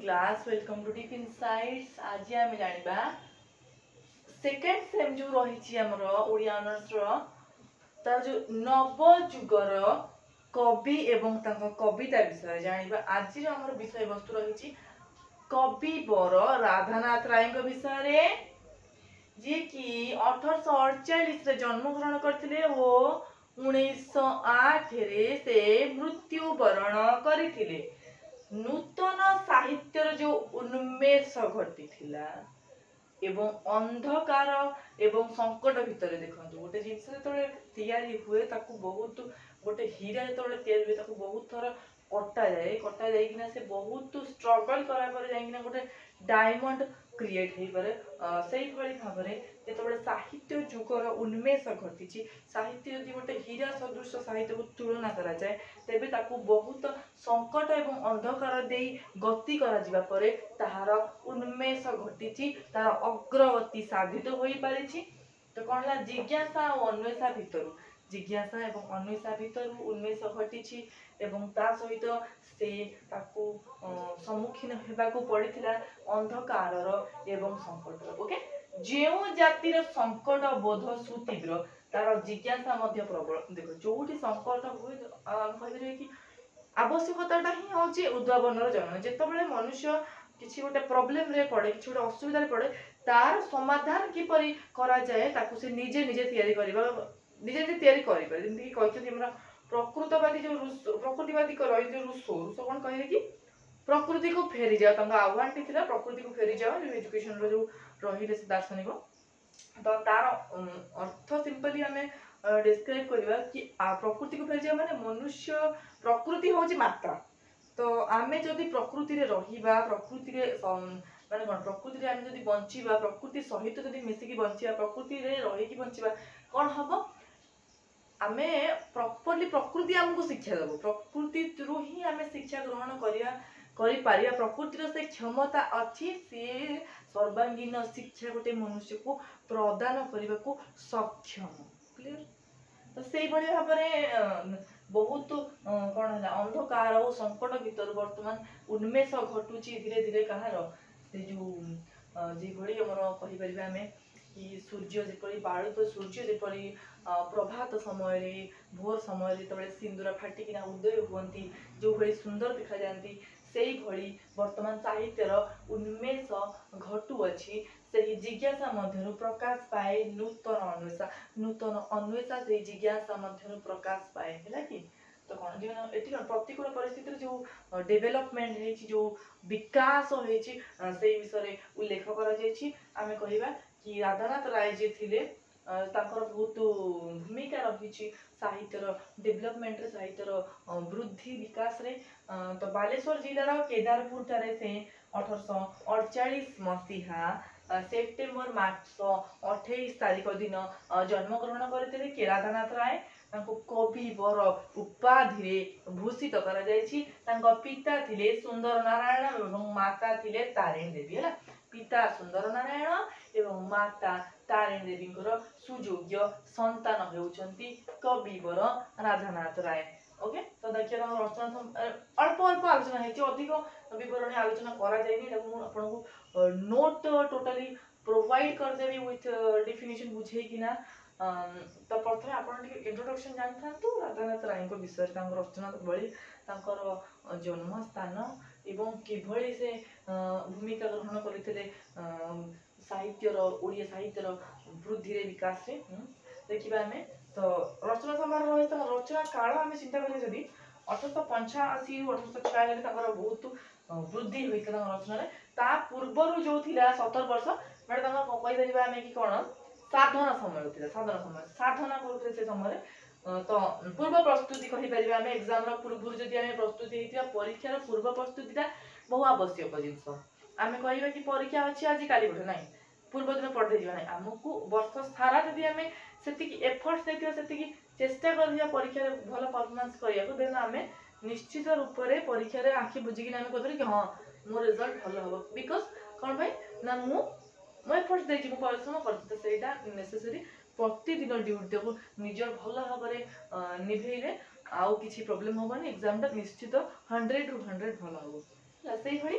Class welcome to deep insights. आज आम जानिबा second same जो रही हमर ओडिया ऑनर्स रो तार जो नव जुगर कवि एवं तांको कविता विषय जानिबा। आज जो हमर विषय वस्तु रही कवि बर राधानाथ राय विषय रे जे कि 1848 रे जन्म ग्रहण करथिले ओ 1908 रे से मृत्युवरण करथिले। नूतन साहित्यर जो उन्मेष घटी एवं अंधकार एवं संकट भितर देखो गोटे जिनस तैयारी हुए ताकू बहुत गोटे हीरा जो तैयारी हुए ताकू बहुत थर कटा जाए से बहुत स्ट्रगल करा पर जाइकिना गोटे डायमंड क्रिएट हो पारे। से भाव में जो साहित्य जुगर उन्मेष घटी साहित्य यदि गोटे हीरा सदृश साहित्य को तुलना करा जाए तेबे ताकू बहुत संकट एवं अंधकार दे गति करा परे ताहार उन्मेष घटी तार अग्रगति साधित हो पारिछि। तो कौन है जिज्ञासा और अन्वेषा भितर जिज्ञासा एवं अन्वेषा भितर उन्मेष घटी एवं ता सहित से ताकू सम्मुखीन हेबाकू पड़िथिला अंधकार एवं संकट। ओके जेउ जातिर संकट बोध सुतीव्र तार जिज्ञासा मध्य प्रबल। देखो जोठी संकट हुए कहबे कि आवश्यकताटा ही होची उद्भावनर जन्म। जेतबेले मनुष्य किसी गोटे प्रॉब्लम रे पड़े किसी गोटे असुविधा रे पड़े तार समाधान किपरि करा जाए ताकू से निजे निजे तैयारी करबा निजे निजे तैयारी करि पारे। जेंति कहछथि हमरा प्रकृतवादी जो प्रकृतिवादी रही जो रूसो कौन कहे कि प्रकृति को फेरी जाओ तांका आह्वान थिला प्रकृति को फेरी जाओ जो एजुकेशन रो जो रही से दार्शनिक। तो तार अर्थ सिंपली हमें डिस्क्राइब करबा कि प्रकृति को फेरी जाओ माने मनुष्य प्रकृति होची माता। तो आमे जदि प्रकृति रे रहिबा प्रकृति रे माने कोन प्रकृति रे आमे जदि बंचिबा प्रकृति सहित जदि मिसिकी बंचिबा प्रकृति रे रही की बंचिबा कोन हबो आमे प्रॉपर्ली प्रकृति हमको शिक्षा देबो। प्रकृति थ्रू ही आमे शिक्षा ग्रहण करि पारिया। प्रकृति रो से क्षमता अछि से सर्वांगीन शिक्षा गोटे मनुष्य को प्रदान करबा को सक्षम। क्लियर। तो से भली भाबरे बहुत कौन है अंधकार और संकट भीतर वर्तमान उन्मेष घटुची धीरे धीरे कहार से जो जे भली हमर कहि परिबा हमें कि सूर्य जेपरी बाळुत सूर्य जेपरी प्रभात समय रे भोर समय रे तबे सिंदूर फाटिकिना उदय हुअंती जो भली सुंदर देखा जानती सेही भली वर्तमान साहित्यर उन्मेष घटु अछि। से जिज्ञासा मध्यरु प्रकाश पाए नूतन अन्वेषा से जिज्ञासा मध्यरु प्रकाश पाए हैला कि। तो कौन जीवन एटी प्रतिकूल परिस्थिति जो डेवलपमेंट है जो विकास होइछि से विषय उल्लेख करा जाइछि। आमे कहिबा कि राधानाथ राय जे थिले तांकर बहुत भूमिका रही साहित्यर डेवलपमेंट रे साहित्यर वृद्धि विकास रे। तो बालेश्वर जिलार केदारपुर ठारे से 1848 मसीहा सेप्टेम्बर मास 28 तारिख दिन जन्म ग्रहण करते के राधानाथ राय कवि वर उपाधि रे भूषित करा जायछि। तांको पिता थिले सुंदर नारायण एवं माता थिले तारिणी देवी है। पिता सुंदर नारायण एवं माता तारिणी देवी सुयोग्य संतान होउछंती कवि वर राधानाथ राय। ओके तो देखिए रचना अल्प अल्प आलोचना है अधिक विवरण आलोचना करा जायनी आपको नोट टोटली प्रोवाइड कर देबी विथ डेफिनेशन बुझे कि ना। तो प्रथम आपण इंट्रोडक्शन जानथांतु राधानाथ राय को विषय रचना बड़ी जन्म स्थान एवं किभली से भूमिका ग्रहण करते साहित्यर ओडिया साहित्यर वृद्धि रे विकास रे देखिबा हमें। तो रचना समारोह रही रचना काल आम चिंता करें जदि 1885 1846 बहुत वृद्धि होता रचना ता पूर्वर जो थिला 17 वर्ष बट कही आम कि कौन साधना समय थिला साधना करते से समय। तो पूर्व प्रस्तुति कहि परिबा हमें एग्जाम रो पूर्व जदि हमें प्रस्तुति हेतिया परीक्षा रो पूर्व प्रस्तुतिटा बहु आवश्यक जिंस। आमे कहिबा कि परीक्षा अछि आज काली बठ नाही पूर्व दिन पढ़ दिबा नाही हमकु वर्ष सारा जदि हमें सेति की एफर्ट्स देतिया सेति की चेष्टा करिया परीक्षा रे भलो परफॉर्मेंस करिया को देन हमें निश्चित रूप रे परीक्षा रे आंखि बुझी कि हमें कहतरी कि हां मो रिजल्ट भलो हो बिकॉज़ कोन भाई ना मो एफर्ट्स देछि मो परिश्रम करछि। तो सेटा नेसेसरी प्रतिदिन ड्यूटी को निजर भल भाव में निभेले आउ किसी प्रॉब्लम होबनी एग्जाम टा निश्चित 100 ରୁ 100 भल हो। से भली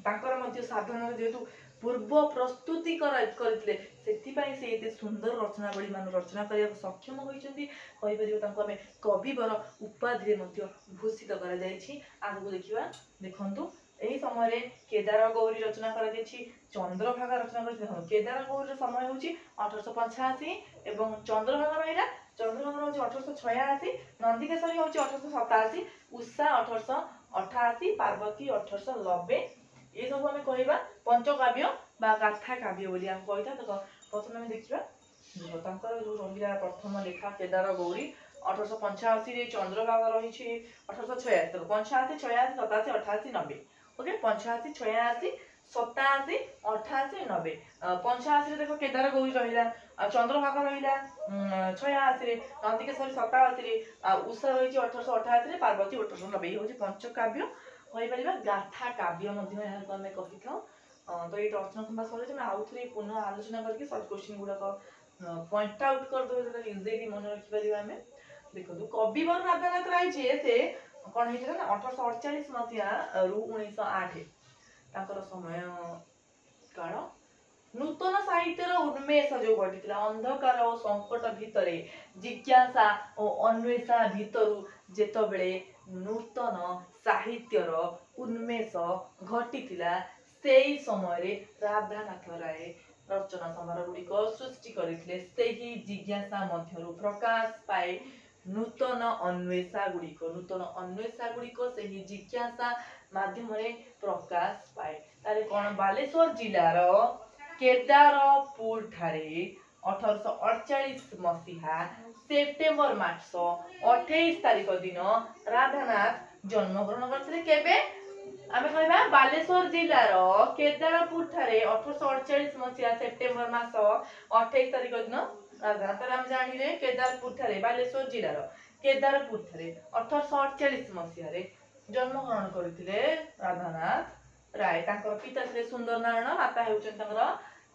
तांकर मध्य साधन जेहेतु पूर्व प्रस्तुति करथिले सेथिपाई से एते सुंदर रचनावली मान रचना करने सक्षम होइछन्ती कहि परिबो तांको हमें कविवर उपाधि मध्य भूषित करा जायछि। आगु देखिबा देखंतु एही समय केदार गौरी रचना करा जायछि चंद्रभागा रचना कर केदार गौरी समय होछि 1885 एवं चंद्रभागा रहिला चंद्रभागा होछि 1886 नंदिकेश्वरी होछि 1887 उषा 1888 पार्वती 1890 ये सब हमें कहबा पंचकाव्य बा गाथा काव्य बोली हम कहता देखो प्रथम हम देखिबा तांकर जो रहिला प्रथम लेखा केदार गौरी 1885 रे चंद्रभागा रही 1886 तो 85 86 87 88 90 ओके 85 86 87 88 90 85 रे देखो केदार गौरी रहिला चंद्रभागा रहिला 86 रे नंदिकेश्वरी 87 रे उषा रही 1888 रे पार्वती 1890 होची पंचकाव्य कहि परिबा गाथा काव्य मध्ये यहाँ को हमें कहि थाउ तो ये रचना संभा सरे मैं आउ थ्री पुनः आलोचना करके सब क्वेश्चन गुडा को पॉइंट आउट कर दो जता इजीली मन रखि परिबा हमें देखो कविवर राधानाथ राय जे से कोन हेतला ना 1848 मसिया रु 1908 ताकर समय काल नूतन साहित्यर उन्मेष जो घटिला अंधकार और संकट भितरे जिज्ञासा और अन्वेषा भितरु जेतबेले नूतन साहित्यर उन्मेष घटिला सेही समय राधानाथ राय रचना संभार गुड़िक सृष्टि करथिले सेही जिज्ञासा मध्यरु प्रकाश पाए नूतन अन्वेषा गुड़िक सेही जिज्ञासा माध्यम रे प्रकाश पाए तारे कोन बालेश्वर जिल्लार केदारपुर ठारे 1848 मसीहा सेप्टेम्बर मास 28 तारिख दिन राधानाथ जन्म ग्रहण करथिले केबे आमे कहबा बालेश्वर जिल्लार केदारपुर ठारे 1848 मसीहा सेप्टेम्बर मास 28 तारिख दिन राधानाथ हम जानिले केदारपुर ठारे बालेश्वर जिल्लार केदारपुर ठारे 1848 मसीहा रे जन्म ग्रहण करथिले राधानाथ राय तांकर पिता थे सुंदर नारायण माता हेउचन तांकर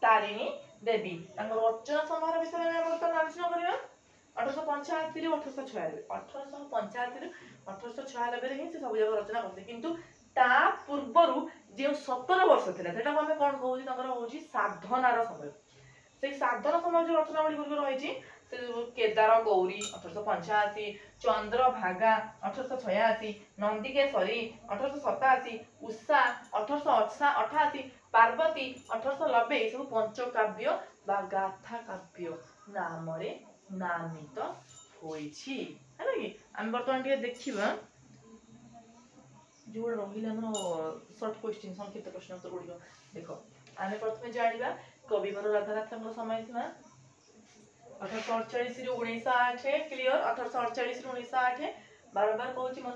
तारिणी देवी तांकर रचना संभार विषय में बर्तमान आलोचना करिया 1885 रे 1896 रे 1896 रे ही से सब जगह रचना करते किंतु ता पूर्वरु जे 17 वर्ष थिला सेटा हमें कोन कहउची तांकर होची साधनार समय से साधना समय जो रचना बड़ी गुरु रहिची केदार गौरी 1885 चंद्रभागा 1886 नंदिकेश्वरी 1887 उषा 1888 पार्वती 1890 सब पंचकाव्य बा गाथा काव्य नाम रे नामित होईछि हैला कि हम वर्तमान के देखिबा जो रहिला हमर शॉर्ट क्वेश्चन संक्षिप्त प्रश्न उत्तर गुडी देखो आमे प्रथमे जानिबा कविवर राधानाथଙ୍କ समय सीमा 1848 ରୁ 1908 क्लियर 1848 ରୁ 1908 बारंबार कहूची मन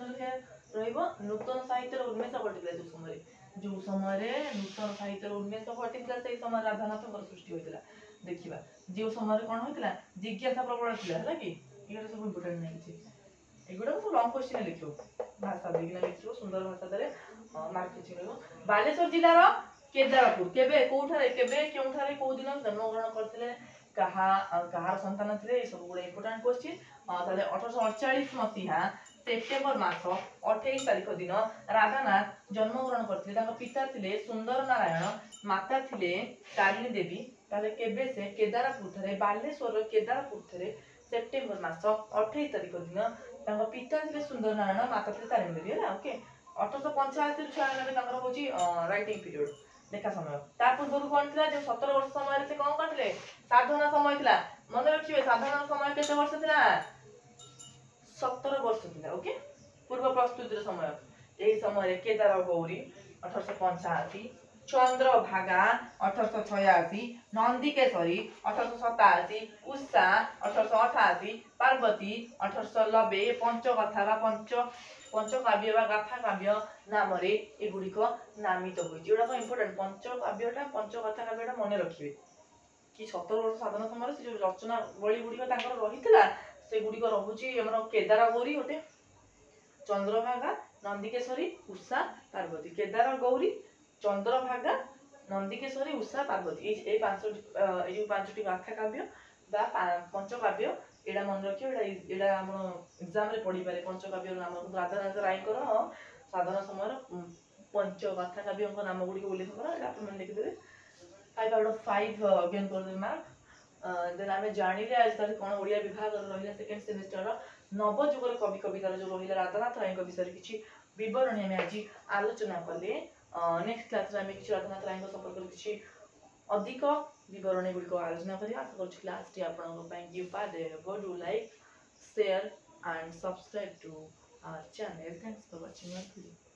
रहिबो नूतन साहित्यर उन्मेष घटिला जो समय नूतन साहित्यर उन्मेष घटिला से समय राधानाथଙ୍କ सृष्टि होइतला देखिबा जो समय कोन होइतला जिज्ञासा प्रबल थिला हैला कि एटा सब इंपोर्टेंट नै छै एगुडा सब लॉन्ग क्वेश्चन लिखियो भाषा देगिना लिखियो सुंदर भाषा दरे मार्क लिखियो बालेश्वर जिल्लार केदारपुर केबे कोठारे केबे केउठारे को दिन जन्म ग्रहण करथिले कहार संतान थे सब गुड़ा इंपोर्टेंट क्वेश्चन ताले 1848 मसीहा सेप्टेम्बर मास 28 तारिख दिन राधानाथ जन्म ग्रहण करथिले तांको पिता थिले सुंदर नारायण माता थिले तारिणी देवी ताले केबे से केदारपुर थे बालेश्वर केदारपुर थे सेप्टेम्बर मास 28 तारिख दिन तांको पिता थिले सुंदर नारायण माता थिले तारिणी देवी है ओके 1885 ରୁ 96 तांकर होची राइटिंग पीरियड देखा समय ता पूर्व कोन थिला जे 17 वर्ष समय से कोन करथिले साधना समय थिला मन रखिबे साधना समय केते वर्ष थिला 17 वर्ष थिला ओके पूर्व प्रस्तुतिर समय एही समय केदार गौरी 1885 चंद्रभागा 1886 नंदिकेश्वरी 1887 उषा 1888 पार्वती 1890 पंचकथा बा पंचकाव्य बा गाथा काव्य नाम रे एगुडी को नामित होई जेडा इंपोर्टेंट पंचकाव्यटा पंचकथा काव्यटा मने रखिबे कि 17 वर्ष साधना समय से जो रचना बळी गुडी को तांकर रहितला से गुडी को रहुची हमर केदार गौरी होते चंद्रभागा नंदिकेश्वरी उषा पार्वती केदार गौरी चंद्रभागा नंदिकेश्वरी उषा पार्वती ए पांचटी गाथा काव्य बा पंचकाव्य एडा मन रखियो एडा हम एग्जाम रे पढी पारे पंचकाव्य नाम राधानाथ राय को साधना समय पंचकथा कवियों नाम गुड़ी उल्लेख कर लिखिदेवे 5 आउट ऑफ 5 अगेन कर दे मार्क देन आमे जानिले आज तार कोन ओडिया विभाग रहिला सेकंड सेमेस्टर नवजुगर कवि कवितार जो रहिला राधानाथ राय विषय किछि विवरणी आमे आज आलोचना कले नेक्स्ट क्लास रे आमे किछि राधानाथ राय संपर्क किछि अधिक विवरणी गुडी को आलोचना करी आशा करछु क्लास टी आपन पई gift they go do like share and subscribe to our channel. Thanks for watching my video.